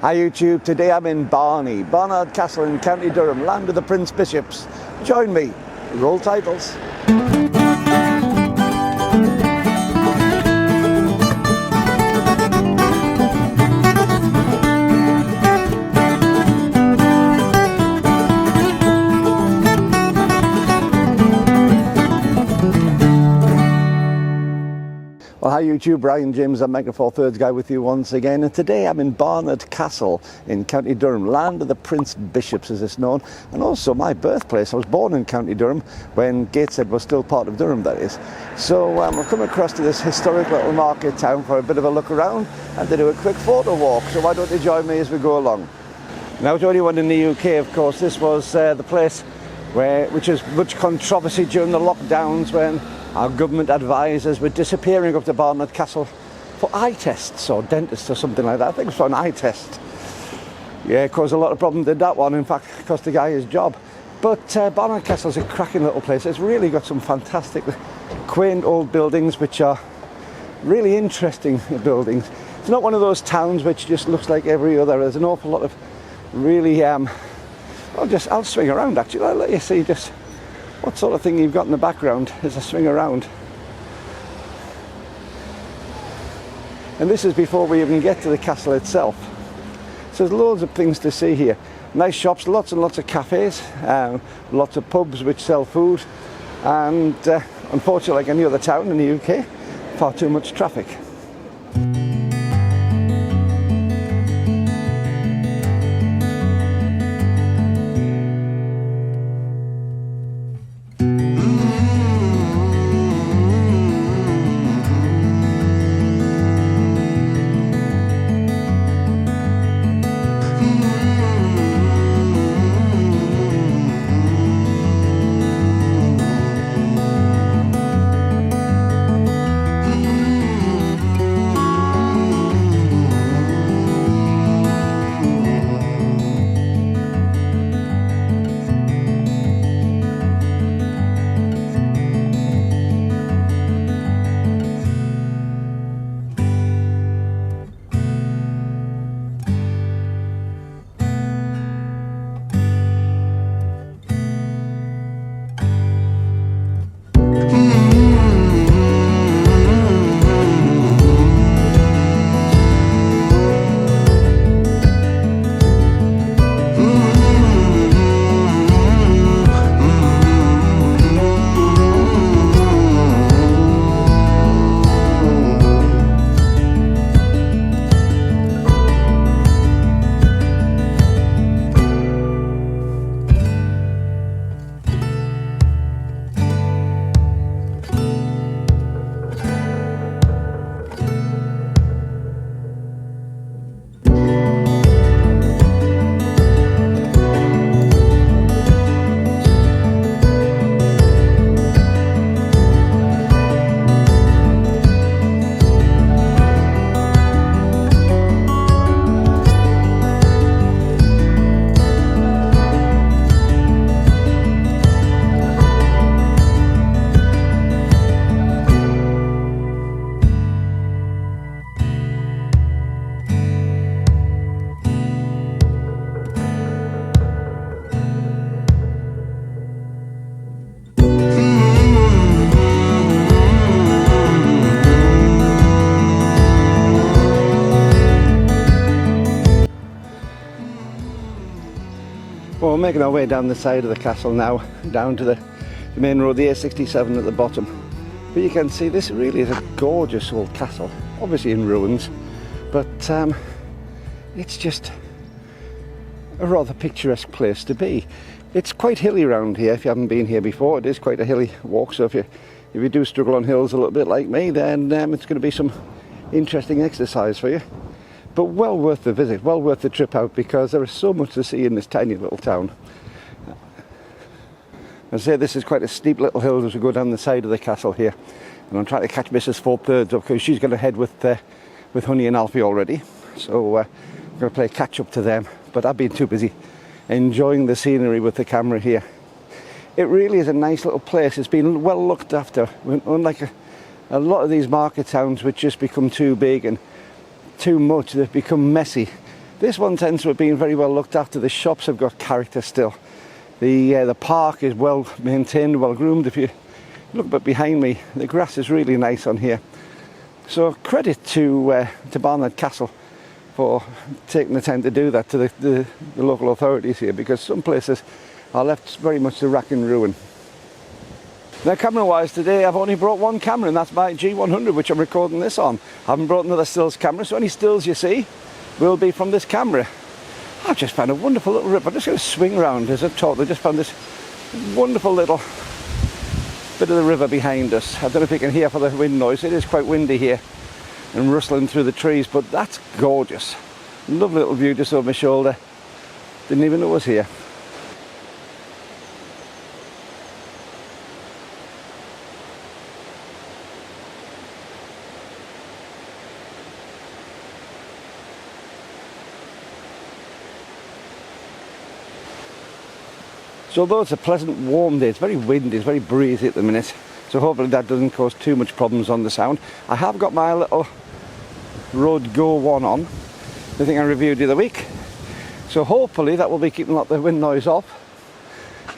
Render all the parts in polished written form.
Hi YouTube, today I'm in Barnard Castle in County Durham, land of the Prince Bishops. Join me, roll titles. Well, hi YouTube, Brian James, I'm Mega 4/3 guy with you once again, and today I'm in Barnard Castle in County Durham, land of the Prince Bishops as it's known, and also my birthplace. I was born in County Durham when Gateshead was still part of Durham, that is. So I've come across to this historic little market town for a bit of a look around and to do a quick photo walk, so why don't you join me as we go along. Now, to anyone in the UK, of course, this was the place which was much controversy during the lockdowns when our government advisors were disappearing up to Barnard Castle for eye tests or dentists or something like that. I think it was for an eye test. Yeah, it caused a lot of problems, did that one. In fact, it cost the guy his job. But Barnard Castle is a cracking little place. It's really got some fantastic, quaint old buildings which are really interesting buildings. It's not one of those towns which just looks like every other. There's an awful lot of really... I'll swing around actually. I'll let you see just what sort of thing you've got in the background as I swing around. And this is before we even get to the castle itself. So there's loads of things to see here. Nice shops, lots and lots of cafes, lots of pubs which sell food, and unfortunately, like any other town in the UK, far too much traffic. Well, we're making our way down the side of the castle now, down to the main road, the A67 at the bottom. But you can see this really is a gorgeous old castle, obviously in ruins, but it's just a rather picturesque place to be. It's quite hilly around here. If you haven't been here before, it is quite a hilly walk, so if you do struggle on hills a little bit like me, then it's going to be some interesting exercise for you. But well worth the visit, well worth the trip out, because there is so much to see in this tiny little town. I say this is quite a steep little hill as we go down the side of the castle here, and I'm trying to catch Mrs. 4/3 up because she's going to head with Honey and Alfie already, so I'm going to play catch up to them, but I've been too busy enjoying the scenery with the camera here. It really is a nice little place. It's been well looked after, unlike a lot of these market towns which just become too big and too much. They've become messy. This one tends to have been very well looked after. The shops have got character still. The park is well maintained, well groomed. If you look a bit behind me, the grass is really nice on here. So credit to Barnard Castle for taking the time to do that, to the local authorities here, because some places are left very much to rack and ruin. Now, camera wise today I've only brought one camera, and that's my G100, which I'm recording this on. I haven't brought another stills camera, so any stills you see will be from this camera. I've just found a wonderful little rip. I'm just going to swing round as I've talked. I just found this wonderful little bit of the river behind us. I don't know if you can hear for the wind noise. It is quite windy here and rustling through the trees, but that's gorgeous. Lovely little view just over my shoulder. Didn't even know it was here. So although it's a pleasant warm day, it's very windy, it's very breezy at the minute, so hopefully that doesn't cause too much problems on the sound. I have got my little Rode Go 1 on, the thing I reviewed the other week, so hopefully that will be keeping a lot of the wind noise off.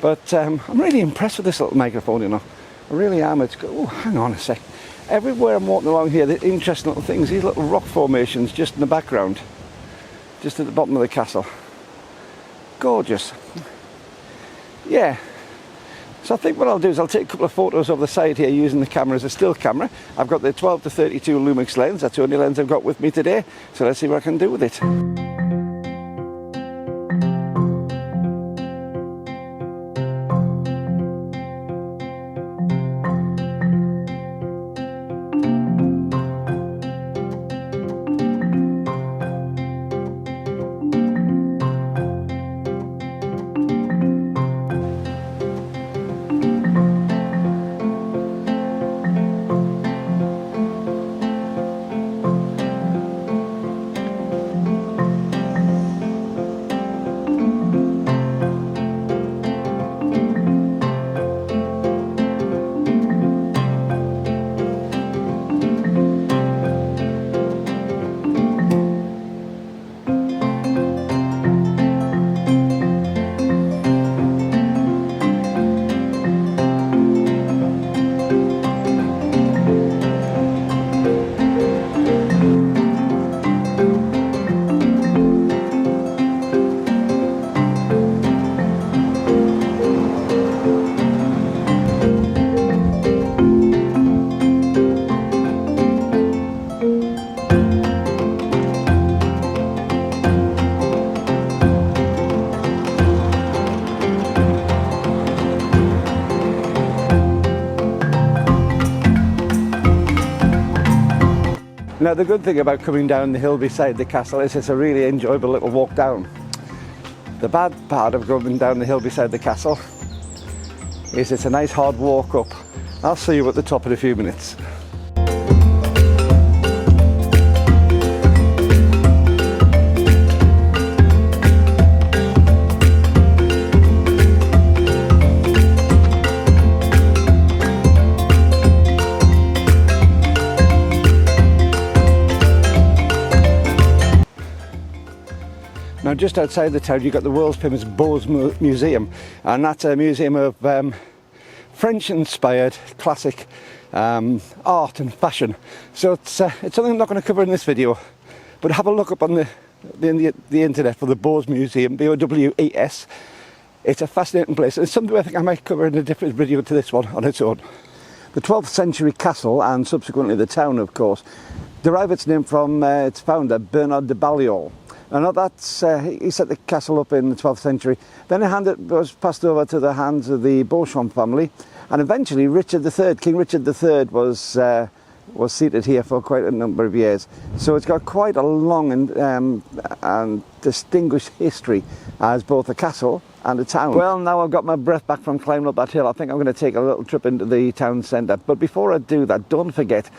But I'm really impressed with this little microphone, you know. I really am. It's good. Oh, hang on a sec. Everywhere I'm walking along here, the interesting little things, these little rock formations just in the background, just at the bottom of the castle. Gorgeous. Yeah, so I think what I'll do is I'll take a couple of photos of the side here using the camera as a still camera. I've got the 12 to 32 Lumix lens, that's the only lens I've got with me today, so let's see what I can do with it. Now the good thing about coming down the hill beside the castle is it's a really enjoyable little walk down. The bad part of going down the hill beside the castle is it's a nice hard walk up. I'll see you at the top in a few minutes. Now just outside the town you've got the world's famous Bose Museum, and that's a museum of French-inspired classic art and fashion. So it's something I'm not going to cover in this video, but have a look up on the internet for the Bose Museum, B-O-W-E-S. It's a fascinating place. It's something I think I might cover in a different video to this one on its own. The 12th century castle, and subsequently the town of course, derive its name from its founder Barnard de Balliol. And that's he set the castle up in the 12th century. Then it was passed over to the hands of the Beauchamp family, and eventually Richard III, King Richard III, was seated here for quite a number of years. So it's got quite a long and distinguished history as both a castle and a town. Well, now I've got my breath back from climbing up that hill, I think I'm going to take a little trip into the town centre. But before I do that, don't forget,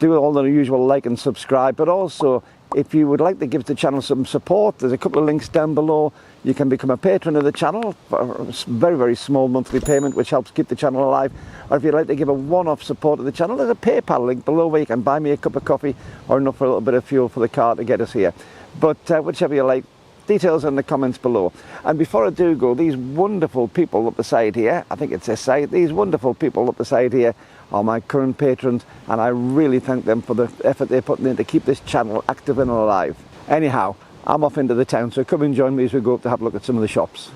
do all the usual like and subscribe, but also if you would like to give the channel some support, there's a couple of links down below. You can become a patron of the channel for a very, very small monthly payment, which helps keep the channel alive. Or if you'd like to give a one-off support of the channel, there's a PayPal link below where you can buy me a cup of coffee or enough for a little bit of fuel for the car to get us here. but whichever you like. Details in the comments below. And before I do go, these wonderful people up the side here, I think it's this side, these wonderful people up the side here are my current patrons, and I really thank them for the effort they're putting in to keep this channel active and alive. Anyhow, I'm off into the town, so come and join me as we go up to have a look at some of the shops.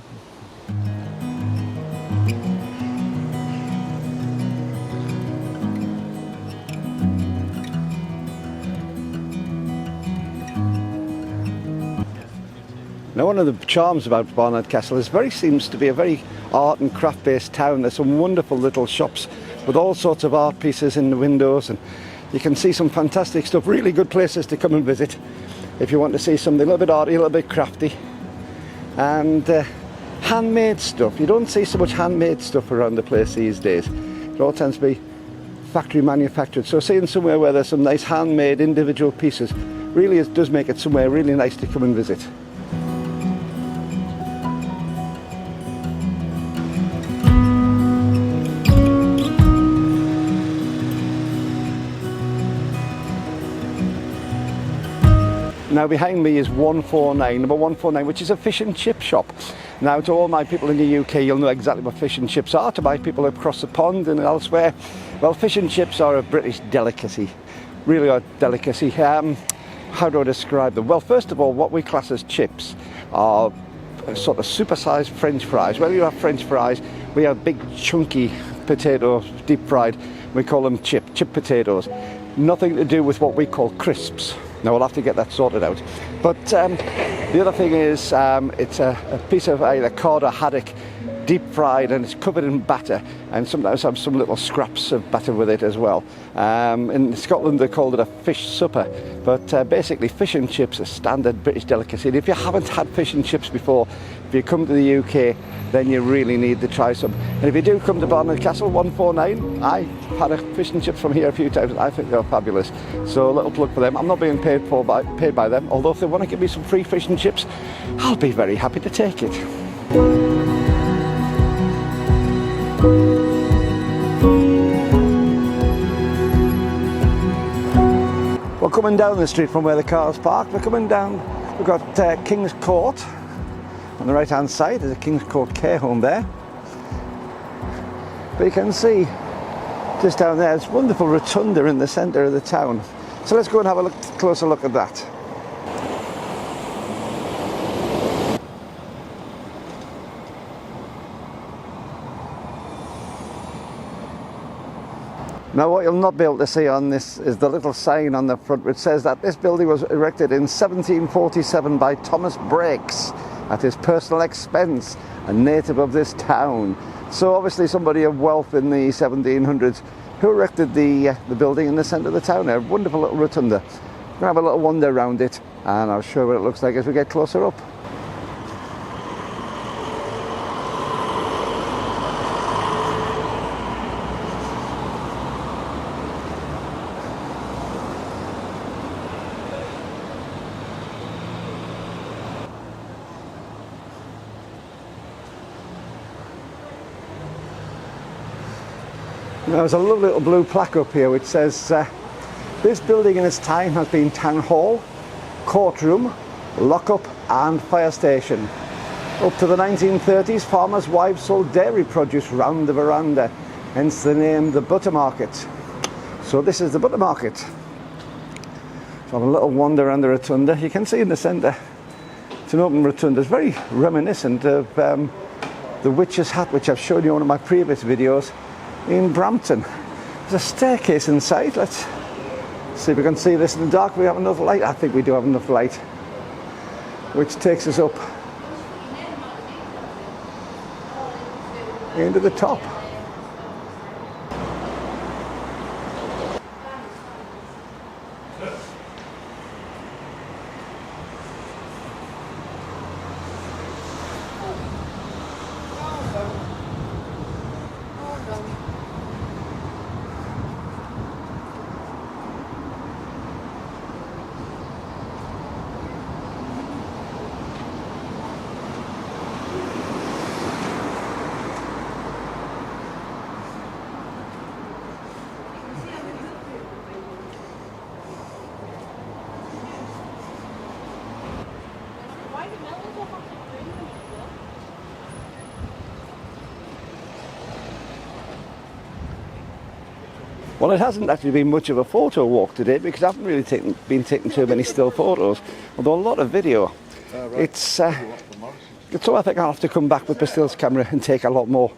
Now, one of the charms about Barnard Castle is seems to be a very art and craft based town. There's some wonderful little shops with all sorts of art pieces in the windows, and you can see some fantastic stuff. Really good places to come and visit if you want to see something a little bit arty, a little bit crafty, and handmade stuff. You don't see so much handmade stuff around the place these days. It all tends to be factory manufactured. So seeing somewhere where there's some nice handmade individual pieces really does make it somewhere really nice to come and visit. Now behind me is 149, number 149, which is a fish and chip shop. Now, to all my people in the UK, you'll know exactly what fish and chips are. To my people across the pond and elsewhere, well, fish and chips are a British delicacy, really a delicacy. How do I describe them? Well, first of all, what we class as chips are sort of supersized French fries. Whether you have French fries, we have big chunky potatoes, deep fried. We call them chip potatoes. Nothing to do with what we call crisps. Now, we'll have to get that sorted out. But the other thing is it's a piece of either cod or haddock, deep fried, and it's covered in batter, and sometimes have some little scraps of batter with it as well. In Scotland they called it a fish supper, but basically fish and chips are standard British delicacy. And if you haven't had fish and chips before, if you come to the UK, then you really need to try some. And if you do come to Barnard Castle 149, I've had a fish and chips from here a few times, and I think they're fabulous. So a little plug for them. I'm not being paid by them, although if they want to give me some free fish and chips, I'll be very happy to take it. We're coming down the street from where the car's parked. We're coming down, we've got King's Court. On the right hand side there's a King's Court care home there. But you can see just down there, it's a wonderful rotunda in the centre of the town. So let's go and have a closer look at that. Now, what you'll not be able to see on this is the little sign on the front which says that this building was erected in 1747 by Thomas Brakes at his personal expense, a native of this town. So obviously somebody of wealth in the 1700s who erected the building in the centre of the town. A wonderful little rotunda. We're going to have a little wander around it, and I'll show you what it looks like as we get closer up. Now, there's a lovely little blue plaque up here which says this building in its time has been town hall, courtroom, lockup and fire station. Up to the 1930s, farmers' wives sold dairy produce round the veranda, hence the name the Butter Market. So this is the Butter Market. So have a little wander around the rotunda. You can see in the centre it's an open rotunda. It's very reminiscent of the Witch's Hat, which I've shown you in one of my previous videos in Brampton. There's a staircase inside. Let's see if we can see this in the dark. We have enough light. I think we do have enough light, which takes us up into the top. Well, it hasn't actually been much of a photo walk today because I haven't really been taking too many still photos, although a lot of video. Right. So I think I'll have to come back with the stills camera and take a lot more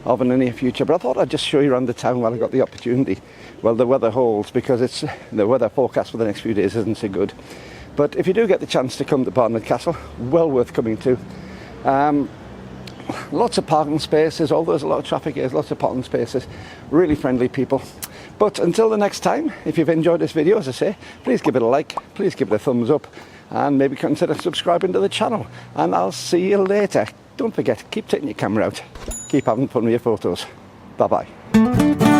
of in the near future. But I thought I'd just show you around the town while I got the opportunity. Well, the weather holds, because the weather forecast for the next few days isn't so good. But if you do get the chance to come to Barnard Castle, well worth coming to. Lots of parking spaces, although there's a lot of traffic here, lots of parking spaces, really friendly people. But until the next time, if you've enjoyed this video, as I say, please give it a like, please give it a thumbs up, and maybe consider subscribing to the channel. And I'll see you later. Don't forget, keep taking your camera out, keep having fun with your photos. Bye bye.